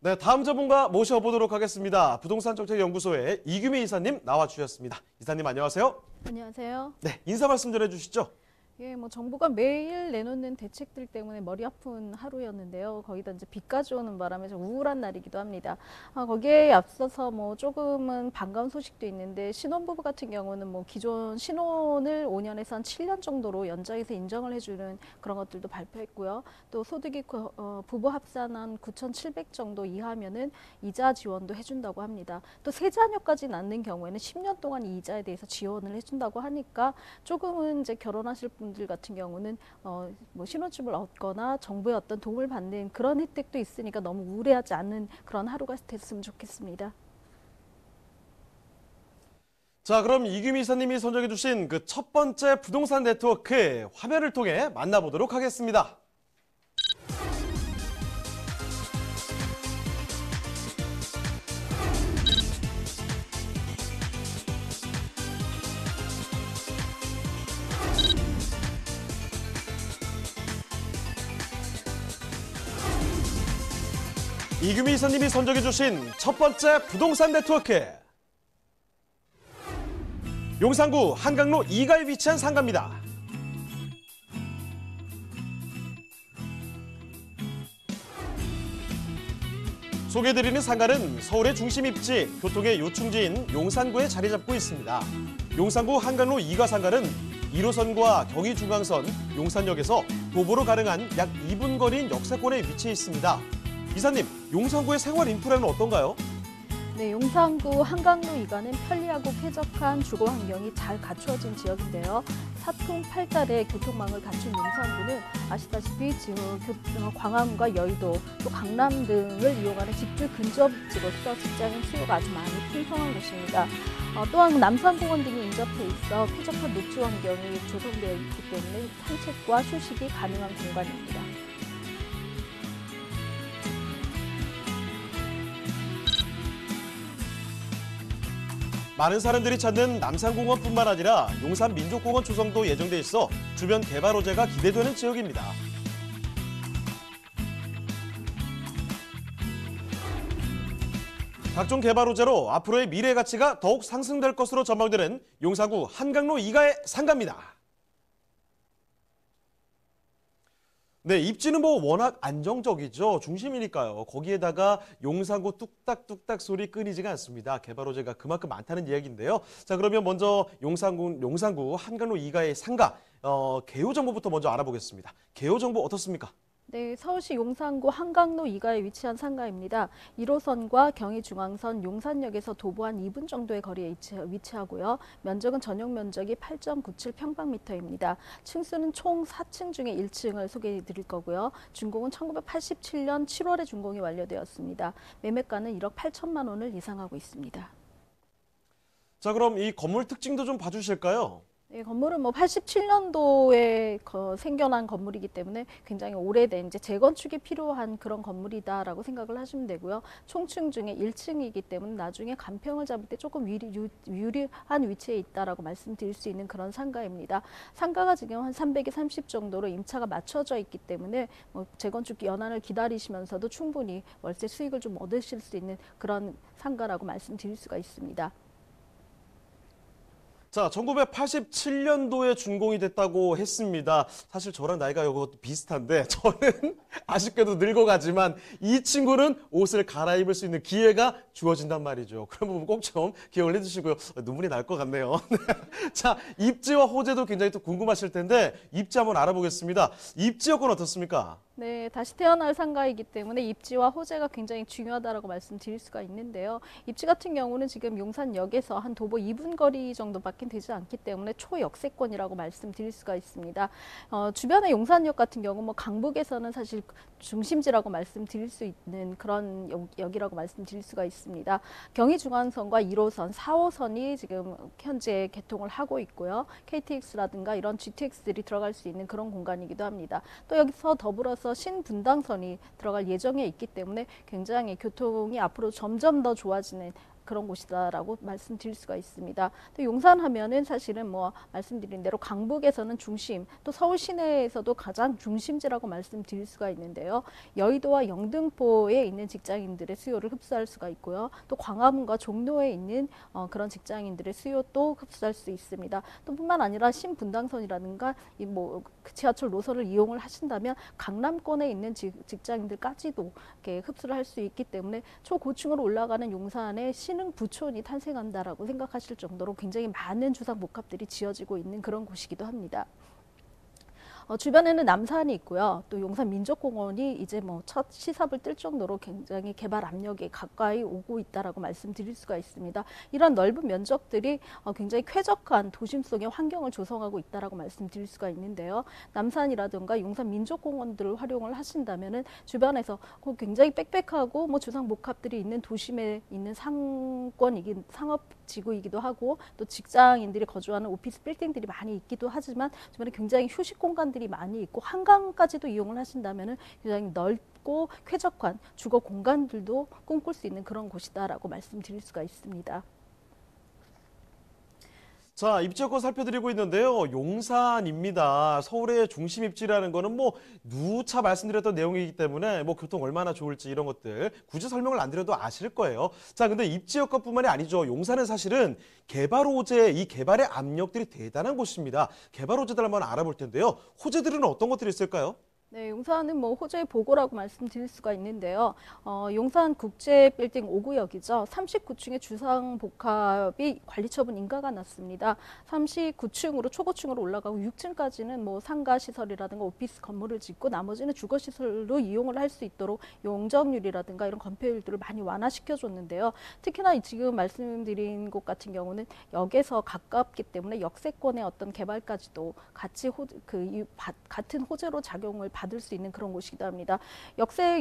네, 다음 전문가 모셔보도록 하겠습니다. 부동산정책연구소의 이규미 이사님 나와주셨습니다. 이사님 안녕하세요. 안녕하세요. 네, 인사 말씀 전해주시죠. 예, 정부가 매일 내놓는 대책들 때문에 머리 아픈 하루였는데요. 거기다 이제 비까지 오는 바람에 좀 우울한 날이기도 합니다. 거기에 앞서서 조금은 반가운 소식도 있는데 신혼부부 같은 경우는 기존 신혼을 5년에서 한 7년 정도로 연장해서 인정을 해주는 그런 것들도 발표했고요. 또 소득이 부부 합산한 9,700 정도 이하면은 이자 지원도 해준다고 합니다. 또 세 자녀까지 낳는 경우에는 10년 동안 이 이자에 대해서 지원을 해준다고 하니까 조금은 이제 결혼하실 분들 같은 경우는 신혼집을 얻거나 정부의 어떤 도움을 받는 그런 혜택도 있으니까 너무 우울해하지 않는 그런 하루가 됐으면 좋겠습니다. 자, 그럼 이규미 이사님이 선정해 주신 그 첫 번째 부동산 네트워크 화면을 통해 만나보도록 하겠습니다. 이규미 이사님이 선정해 주신 첫 번째 부동산 네트워크. 용산구 한강로 2가에 위치한 상가입니다. 소개해드리는 상가는 서울의 중심 입지, 교통의 요충지인 용산구에 자리 잡고 있습니다. 용산구 한강로 2가 상가는 1호선과 경의중앙선, 용산역에서 도보로 가능한 약 2분 거리인 역세권에 위치해 있습니다. 이사님, 용산구의 생활 인프라는 어떤가요? 네, 용산구 한강로 2가는 편리하고 쾌적한 주거 환경이 잘 갖추어진 지역인데요. 사통팔달의 교통망을 갖춘 용산구는 아시다시피 지금 광화문과 여의도, 또 강남 등을 이용하는 집주 근접지로서 직장인 수요가 아주 많이 풍성한 곳입니다. 또한 남산공원 등이 인접해 있어 쾌적한 녹지 환경이 조성되어 있기 때문에 산책과 휴식이 가능한 공간입니다. 많은 사람들이 찾는 남산공원뿐만 아니라 용산민족공원 조성도 예정돼 있어 주변 개발 호재가 기대되는 지역입니다. 각종 개발 호재로 앞으로의 미래 가치가 더욱 상승될 것으로 전망되는 용산구 한강로 2가의 상가입니다. 네, 입지는 워낙 안정적이죠. 중심이니까요. 거기에다가 용산구 뚝딱뚝딱 소리 끊이지가 않습니다. 개발 호재가 그만큼 많다는 이야기인데요. 자, 그러면 먼저 용산구 한강로 2가의 상가 개요 정보부터 먼저 알아보겠습니다. 개요 정보 어떻습니까? 네, 서울시 용산구 한강로 2가에 위치한 상가입니다. 1호선과 경의중앙선 용산역에서 도보 한 2분 정도의 거리에 위치하고요. 면적은 전용 면적이 8.97평방미터입니다. 층수는 총 4층 중에 1층을 소개해 드릴 거고요. 준공은 1987년 7월에 준공이 완료되었습니다. 매매가는 1억 8천만 원을 예상하고 있습니다. 자, 그럼 이 건물 특징도 좀 봐주실까요? 이 건물은 87년도에 생겨난 건물이기 때문에 굉장히 오래된 이제 재건축이 필요한 그런 건물이다라고 생각을 하시면 되고요. 총층 중에 1층이기 때문에 나중에 간평을 잡을 때 조금 유리한 위치에 있다라고 말씀드릴 수 있는 그런 상가입니다. 상가가 지금 한 330 정도로 임차가 맞춰져 있기 때문에 재건축 연한을 기다리시면서도 충분히 월세 수익을 좀 얻으실 수 있는 그런 상가라고 말씀드릴 수가 있습니다. 자, 1987년도에 준공이 됐다고 했습니다. 사실 저랑 나이가 이거 비슷한데 저는 아쉽게도 늙어가지만 이 친구는 옷을 갈아입을 수 있는 기회가 주어진단 말이죠. 그런 부분 꼭 좀 기억을 해주시고요. 눈물이 날 것 같네요. 자, 입지와 호재도 굉장히 또 궁금하실 텐데 입지 한번 알아보겠습니다. 입지 여건 어떻습니까? 네, 다시 태어날 상가이기 때문에 입지와 호재가 굉장히 중요하다고 말씀드릴 수가 있는데요. 입지 같은 경우는 지금 용산역에서 한 도보 2분 거리 정도밖에 되지 않기 때문에 초역세권이라고 말씀드릴 수가 있습니다. 주변의 용산역 같은 경우 강북에서는 사실 중심지라고 말씀드릴 수 있는 그런 역이라고 말씀드릴 수가 있습니다. 경의중앙선과 1호선, 4호선이 지금 현재 개통을 하고 있고요. KTX라든가 이런 GTX들이 들어갈 수 있는 그런 공간이기도 합니다. 또 여기서 더불어서 신분당선이 들어갈 예정에 있기 때문에 굉장히 교통이 앞으로 점점 더 좋아지는 그런 곳이다라고 말씀드릴 수가 있습니다. 또 용산 하면은 사실은 뭐 말씀드린 대로 강북에서는 중심, 또 서울 시내에서도 가장 중심지라고 말씀드릴 수가 있는데요. 여의도와 영등포에 있는 직장인들의 수요를 흡수할 수가 있고요. 또 광화문과 종로에 있는 그런 직장인들의 수요도 흡수할 수 있습니다. 또 뿐만 아니라 신분당선이라든가 뭐 지하철 노선을 이용을 하신다면 강남권에 있는 직장인들까지도 이렇게 흡수를 할 수 있기 때문에 초고층으로 올라가는 용산에 신흥 부촌이 탄생한다라고 생각하실 정도로 굉장히 많은 주상복합들이 지어지고 있는 그런 곳이기도 합니다. 주변에는 남산이 있고요. 또 용산 민족공원이 이제 뭐 첫 시삽을 뜰 정도로 굉장히 개발 압력이 가까이 오고 있다라고 말씀드릴 수가 있습니다. 이런 넓은 면적들이 굉장히 쾌적한 도심 속의 환경을 조성하고 있다라고 말씀드릴 수가 있는데요. 남산이라든가 용산 민족공원들을 활용을 하신다면은 주변에서 굉장히 빽빽하고 뭐 주상복합들이 있는 도심에 있는 상업지구이기도 하고 또 직장인들이 거주하는 오피스 빌딩들이 많이 있기도 하지만 주변에 굉장히 휴식 공간들이 많이 있고 한강까지도 이용을 하신다면 굉장히 넓고 쾌적한 주거 공간들도 꿈꿀 수 있는 그런 곳이다라고 말씀드릴 수가 있습니다. 자, 입지여건 살펴드리고 있는데요. 용산입니다. 서울의 중심 입지라는 거는 뭐 누차 말씀드렸던 내용이기 때문에 뭐 교통 얼마나 좋을지 이런 것들 굳이 설명을 안 드려도 아실 거예요. 자, 근데 입지여건뿐만이 아니죠. 용산은 사실은 개발 호재, 이 개발의 압력들이 대단한 곳입니다. 개발 호재들 한번 알아볼 텐데요. 호재들은 어떤 것들이 있을까요? 네, 용산은 뭐 호재 보고라고 말씀드릴 수가 있는데요. 용산 국제 빌딩 5구역이죠. 39층의 주상복합이 관리처분 인가가 났습니다. 39층으로 초고층으로 올라가고 6층까지는 뭐 상가 시설이라든가 오피스 건물을 짓고 나머지는 주거 시설로 이용을 할 수 있도록 용적률이라든가 이런 건폐율들을 많이 완화시켜 줬는데요. 특히나 지금 말씀드린 곳 같은 경우는 역에서 가깝기 때문에 역세권의 어떤 개발까지도 같이 같은 호재로 작용을 받을 수 있는 그런 곳이기도 합니다.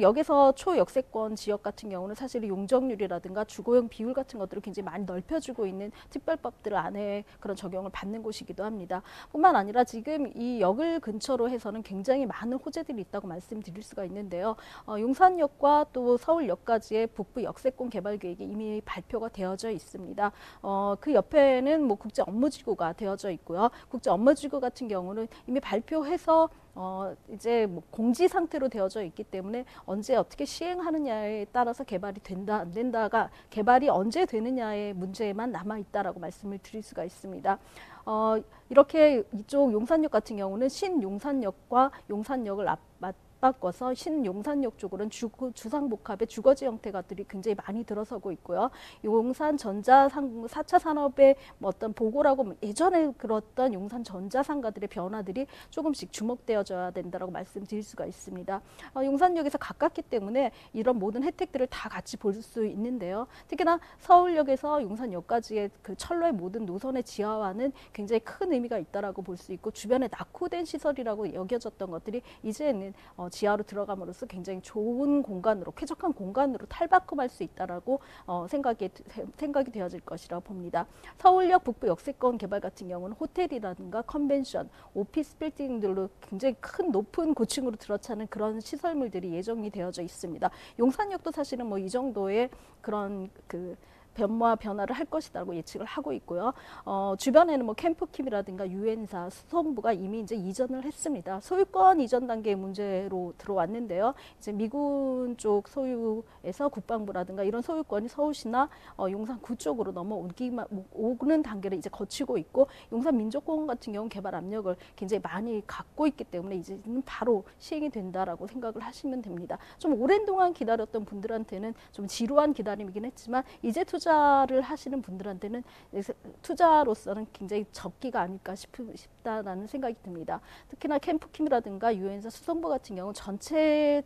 역에서 초역세권 지역 같은 경우는 사실 용적률이라든가 주거용 비율 같은 것들을 굉장히 많이 넓혀주고 있는 특별법들 안에 그런 적용을 받는 곳이기도 합니다. 뿐만 아니라 지금 이 역을 근처로 해서는 굉장히 많은 호재들이 있다고 말씀드릴 수가 있는데요. 용산역과 또 서울역까지의 북부 역세권 개발 계획이 이미 발표가 되어져 있습니다. 그 옆에는 뭐 국제 업무지구가 되어져 있고요. 국제 업무지구 같은 경우는 이미 발표해서 이제 뭐 공지 상태로 되어져 있기 때문에 언제 어떻게 시행하느냐에 따라서 개발이 된다 안 된다가 개발이 언제 되느냐의 문제만 남아 있다라고 말씀을 드릴 수가 있습니다. 이렇게 이쪽 용산역 같은 경우는 신용산역과 용산역을 맞바꿔서 신용산역 쪽으로는 주상복합의 주거지 형태가들이 굉장히 많이 들어서고 있고요. 용산전자 4차 산업의 어떤 보고라고 예전에 그랬던 용산전자 상가들의 변화들이 조금씩 주목되어져야 된다고 말씀드릴 수가 있습니다. 용산역에서 가깝기 때문에 이런 모든 혜택들을 다 같이 볼 수 있는데요. 특히나 서울역에서 용산역까지의 그 철로의 모든 노선의 지하화는 굉장히 큰 의미가 있다라고 볼 수 있고 주변에 낙후된 시설이라고 여겨졌던 것들이 이제는 지하로 들어감으로써 굉장히 좋은 공간으로 쾌적한 공간으로 탈바꿈할 수 있다라고 생각이 되어질 것이라고 봅니다. 서울역 북부 역세권 개발 같은 경우는 호텔이라든가 컨벤션, 오피스 빌딩들로 굉장히 큰 높은 고층으로 들어차는 그런 시설물들이 예정이 되어져 있습니다. 용산역도 사실은 뭐 이 정도의 그런 변화를 할 것이라고 예측을 하고 있고요. 주변에는 뭐 캠프킴이라든가 유엔사, 수송부가 이미 이제 이전을 했습니다. 소유권 이전 단계 문제로 들어왔는데요. 이제 미군 쪽 소유에서 국방부라든가 이런 소유권이 서울시나 용산구 쪽으로 오는 단계를 이제 거치고 있고 용산 민족공원 같은 경우 개발 압력을 굉장히 많이 갖고 있기 때문에 이제는 바로 시행이 된다라고 생각을 하시면 됩니다. 좀 오랜 동안 기다렸던 분들한테는 좀 지루한 기다림이긴 했지만 이제 투자를 하시는 분들한테는 투자로서는 굉장히 적기가 아닐까 싶다라는 생각이 듭니다. 특히나 캠프킴이라든가 유엔사 수성부 같은 경우 전체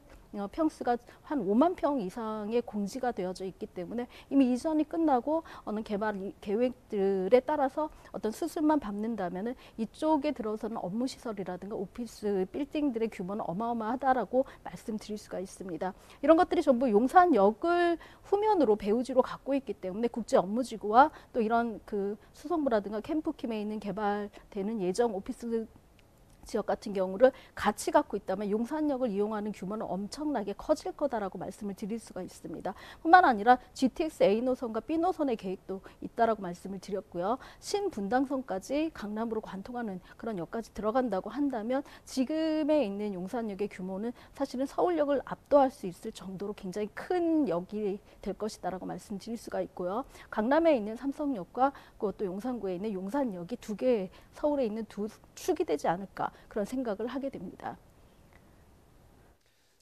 평수가 한 5만 평 이상의 공지가 되어져 있기 때문에 이미 이전이 끝나고 어느 개발 계획들에 따라서 어떤 수술만 밟는다면은 이쪽에 들어서는 업무 시설이라든가 오피스 빌딩들의 규모는 어마어마하다라고 말씀드릴 수가 있습니다. 이런 것들이 전부 용산역을 후면으로 배후지로 갖고 있기 때문에 국제 업무지구와 또 이런 그 수성부라든가 캠프킴에 있는 개발되는 예정 오피스 지역 같은 경우를 같이 갖고 있다면 용산역을 이용하는 규모는 엄청나게 커질 거다라고 말씀을 드릴 수가 있습니다. 뿐만 아니라 GTX A 노선과 B 노선의 계획도 있다라고 말씀을 드렸고요. 신분당선까지 강남으로 관통하는 그런 역까지 들어간다고 한다면 지금에 있는 용산역의 규모는 사실은 서울역을 압도할 수 있을 정도로 굉장히 큰 역이 될 것이다라고 말씀드릴 수가 있고요. 강남에 있는 삼성역과 그것도 용산구에 있는 용산역이 두 개, 서울에 있는 두 축이 되지 않을까 그런 생각을 하게 됩니다.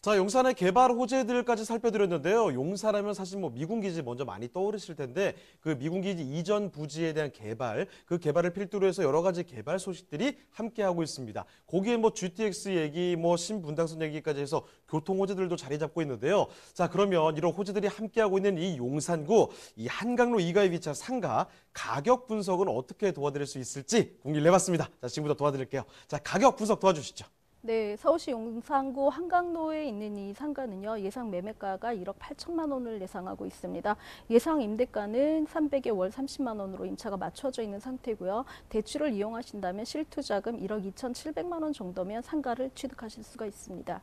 자, 용산의 개발 호재들까지 살펴드렸는데요. 용산하면 사실 뭐 미군기지 먼저 많이 떠오르실 텐데 그 미군기지 이전 부지에 대한 개발, 그 개발을 필두로 해서 여러 가지 개발 소식들이 함께하고 있습니다. 거기에 뭐 GTX 얘기, 뭐 신분당선 얘기까지 해서 교통 호재들도 자리 잡고 있는데요. 자, 그러면 이런 호재들이 함께하고 있는 이 용산구, 이 한강로 2가에 위치한 상가, 가격 분석은 어떻게 도와드릴 수 있을지 공개를 해봤습니다. 자, 지금부터 도와드릴게요. 자, 가격 분석 도와주시죠. 네, 서울시 용산구 한강로에 있는 이 상가는요, 예상 매매가가 1억 8천만 원을 예상하고 있습니다. 예상 임대가는 300에 월 30만 원으로 임차가 맞춰져 있는 상태고요. 대출을 이용하신다면 실투자금 1억 2,700만 원 정도면 상가를 취득하실 수가 있습니다.